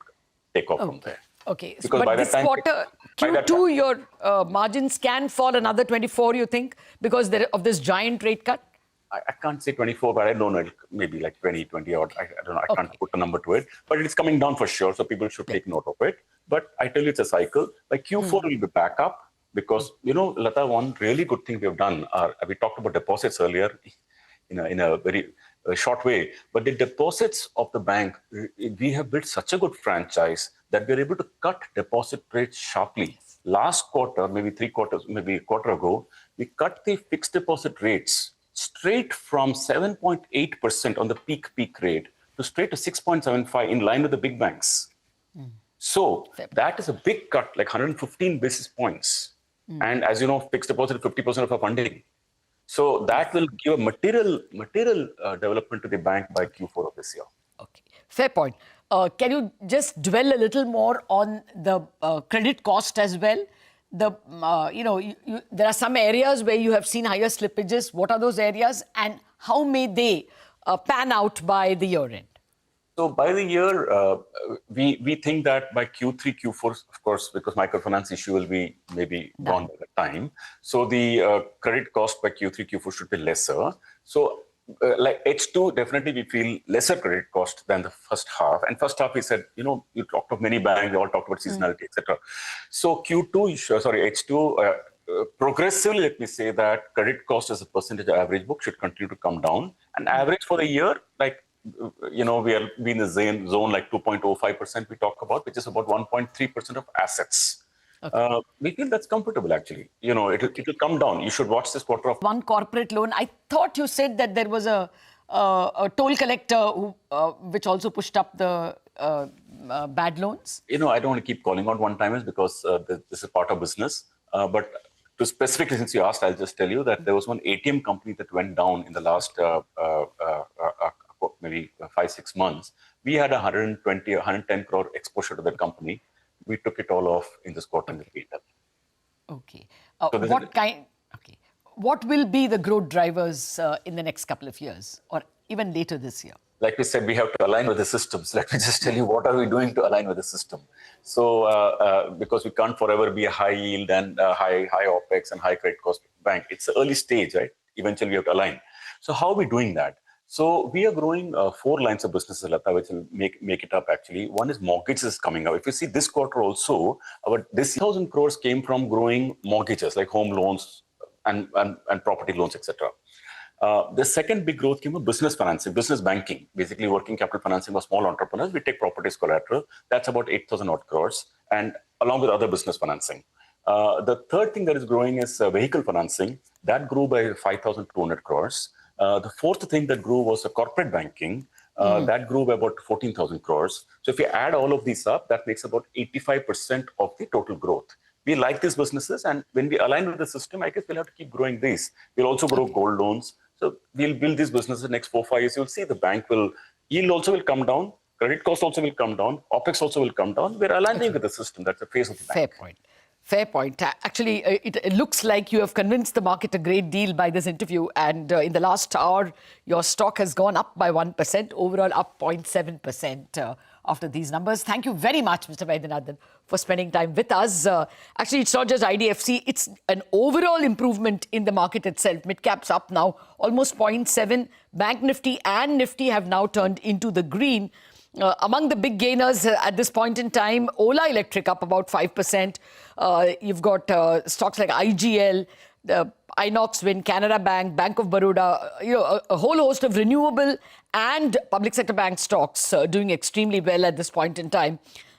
take off from there. Okay. Because but this quarter, Q2, your margins can fall another 24, you think, because of this giant rate cut? I can't say 24, but I don't know, maybe like 20 odd. I don't know. I can't put a number to it. But it's coming down for sure, so people should take note of it. But I tell you, it's a cycle. By Q4, we'll be back up because, Lata, one really good thing we have done, we talked about deposits earlier in a very short way, but the deposits of the bank, we have built such a good franchise that we're able to cut deposit rates sharply. Last quarter, maybe a quarter ago, we cut the fixed deposit rates straight from 7.8% on the peak rate to straight to 6.75 in line with the big banks. So that is a big cut, like 115 basis points. And as you know, fixed deposit is 50% of our funding. So that will give a material development to the bank by Q4 of this year. Okay, fair point. Can you just dwell a little more on the credit cost as well? There are some areas where you have seen higher slippages. What are those areas, and how may they pan out by the year end? So by the year, we think that by Q3, Q4, of course, because microfinance issue will be maybe gone by the time. So the credit cost by Q3, Q4 should be lesser. So like H2, definitely we feel lesser credit cost than the first half. And first half, we said, you talked of many banks, we all talked about seasonality, etc. So H2, progressively, let me say that credit cost as a percentage of average book should continue to come down. And average for the year, like, we are in the zone like 2.05% we talk about, which is about 1.3% of assets. Okay. We feel that's comfortable, actually. It will come down. You should watch this quarter of one corporate loan. I thought you said that there was a toll collector which also pushed up the bad loans. I don't want to keep calling out one-timers because this is part of business. But to specifically, since you asked, I'll just tell you that there was one ATM company that went down in the last maybe 5-6 months. We had 110 crore exposure to that company. We took it all off in this quarter in the P&L. Okay. What will be the growth drivers in the next couple of years or even later this year? like we said, we have to align with the systems. Let me just tell you, what are we doing to align with the system? So, because we can't forever be a high yield and high OPEX and high credit cost bank. It's the early stage, right? Eventually, we have to align. So how are we doing that? So we are growing 4 lines of businesses, Lata, which will make it up actually. One is mortgages coming up. If you see this quarter also, this 1,000 crores came from growing mortgages like home loans and property loans, etc. The second big growth came from business financing, business banking, basically working capital financing for small entrepreneurs. We take properties collateral. That's about 8,000 odd crores, and along with other business financing. The third thing that is growing is vehicle financing. That grew by 5,200 crores. The fourth thing that grew was corporate banking. That grew by about 14,000 crores. So if you add all of these up, that makes about 85% of the total growth. We like these businesses, and when we align with the system, I guess we'll have to keep growing these. We'll also grow gold loans. So we'll build these businesses in the next 4-5 years. You'll see the bank yield also will come down, credit cost also will come down, OPEX also will come down. We're aligning with the system. That's the phase of the bank. Fair point. Fair point. Actually, it looks like you have convinced the market a great deal by this interview. And in the last hour, your stock has gone up by 1%, overall up 0.7% after these numbers. Thank you very much, Mr. Vaidyanathan, for spending time with us. Actually, it's not just IDFC. It's an overall improvement in the market itself. Mid-caps up now, almost 0.7. Bank Nifty and Nifty have now turned into the green. Among the big gainers at this point in time, Ola Electric up about 5%. You've got stocks like IGL, Inox Wind, Canara Bank, Bank of Baroda, a whole host of renewable and public sector bank stocks doing extremely well at this point in time.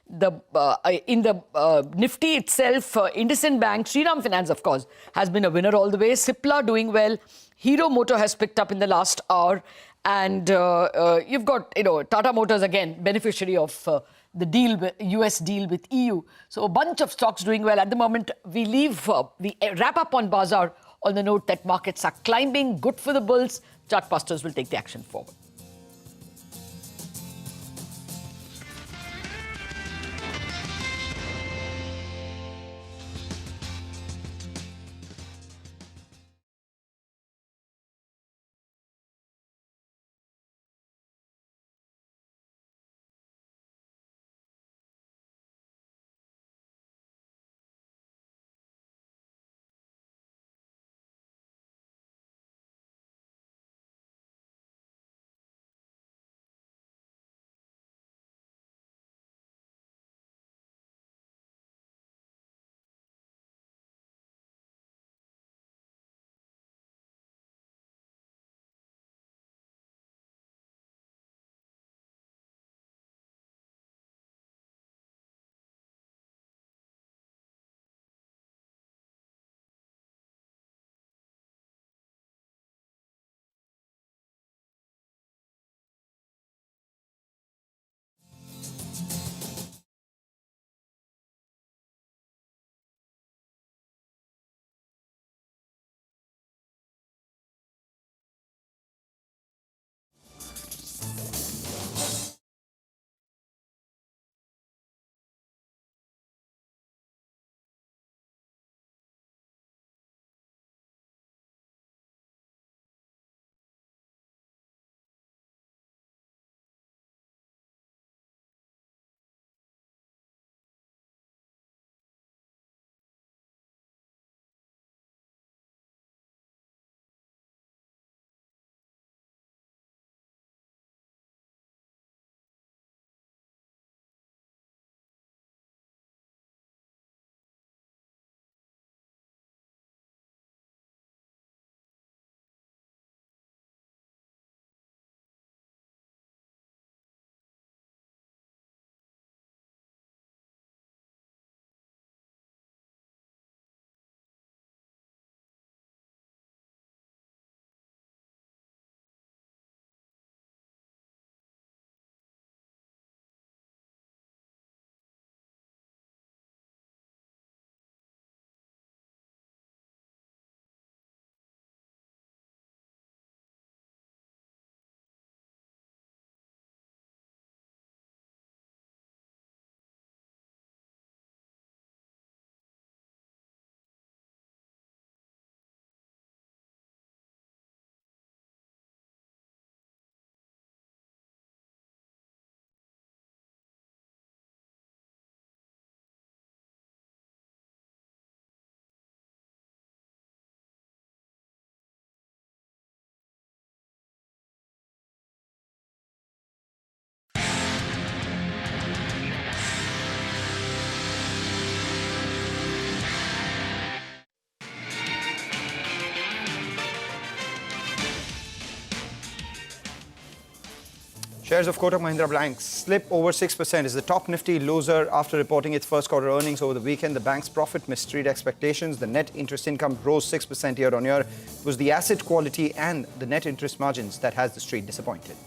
In the Nifty itself, IndusInd Bank, Shriram Finance, of course, has been a winner all the way. Cipla doing well. Hero Motor has picked up in the last hour. And you've got, Tata Motors, again, beneficiary of the US deal with EU. So a bunch of stocks doing well. At the moment, we wrap up on Bazaar on the note that markets are climbing, good for the bulls. Chartbusters will take the action forward. Shares of Kotak Mahindra Bank slip over 6% is the top Nifty loser after reporting its first quarter earnings over the weekend. The bank's profit missed street expectations. The net interest income rose 6% year on year. It was the asset quality and the net interest margins that has the street disappointed.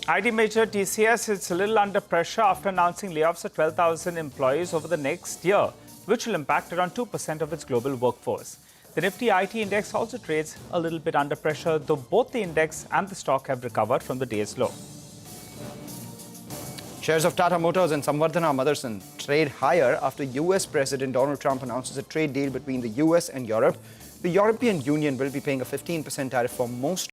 IT major TCS is a little under pressure after announcing layoffs of 12,000 employees over the next year, which will impact around 2% of its global workforce. The Nifty IT index also trades a little bit under pressure, though both the index and the stock have recovered from the day's low. Shares of Tata Motors and Samvardhana Motherson trade higher after US President Donald Trump announces a trade deal between the US and Europe. The European Union will be paying a 15% tariff for most